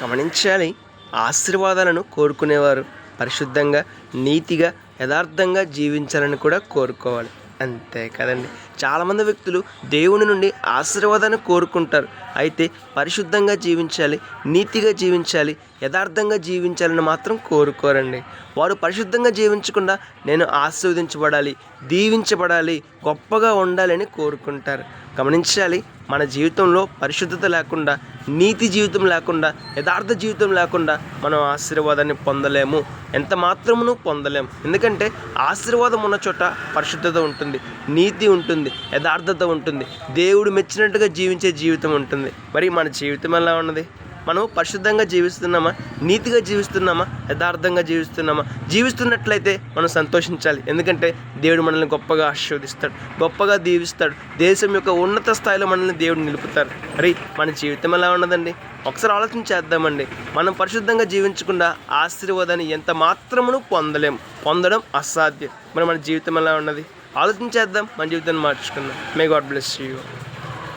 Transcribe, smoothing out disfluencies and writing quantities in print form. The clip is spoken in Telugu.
గమనించాలి. ఆశీర్వాదాలను కోరుకునేవారు పరిశుద్ధంగా, నీతిగా, యథార్థంగా జీవించాలని కూడా కోరుకోవాలి. అంతే కదండి. చాలామంది వ్యక్తులు దేవుని నుండి ఆశీర్వాదాన్ని కోరుకుంటారు. అయితే పరిశుద్ధంగా జీవించాలి, నీతిగా జీవించాలి, యథార్థంగా జీవించాలని మాత్రం కోరుకోరండి. వారు పరిశుద్ధంగా జీవించకుండా నేను ఆశీర్వదించబడాలి, దీవించబడాలి, గొప్పగా ఉండాలని కోరుకుంటారు. గమనించాలి. మన జీవితంలో పరిశుద్ధత లేకుండా, నీతి జీవితం లేకుండా, యథార్థ జీవితం లేకుండా మనం ఆశీర్వాదాన్ని పొందలేము, ఎంత మాత్రమును పొందలేము. ఎందుకంటే ఆశీర్వాదం ఉన్న చోట పరిశుద్ధత ఉంటుంది, నీతి ఉంటుంది, యథార్థత ఉంటుంది, దేవుడు మెచ్చినట్టుగా జీవించే జీవితం ఉంటుంది. మరి మన జీవితం ఎలా ఉన్నది? మనం పరిశుద్ధంగా జీవిస్తున్నామా, నీతిగా జీవిస్తున్నామా, యథార్థంగా జీవిస్తున్నామా? జీవిస్తున్నట్లయితే మనం సంతోషించాలి. ఎందుకంటే దేవుడు మనల్ని గొప్పగా ఆశీర్వదిస్తాడు, గొప్పగా దీవిస్తాడు. దేశం యొక్క ఉన్నత స్థాయిలో మనల్ని దేవుడు నిలుపుతారు. మరి మన జీవితం ఎలా ఉన్నదండి? ఒకసారి ఆలోచించేద్దామండి. మనం పరిశుద్ధంగా జీవించకుండా ఆశీర్వాదాన్ని ఎంత మాత్రమును పొందడం అసాధ్యం. మరి మన జీవితం ఎలా ఉన్నది? ఆలోచించేద్దాం, మన జీవితాన్ని మార్చుకుందాం. May God bless you.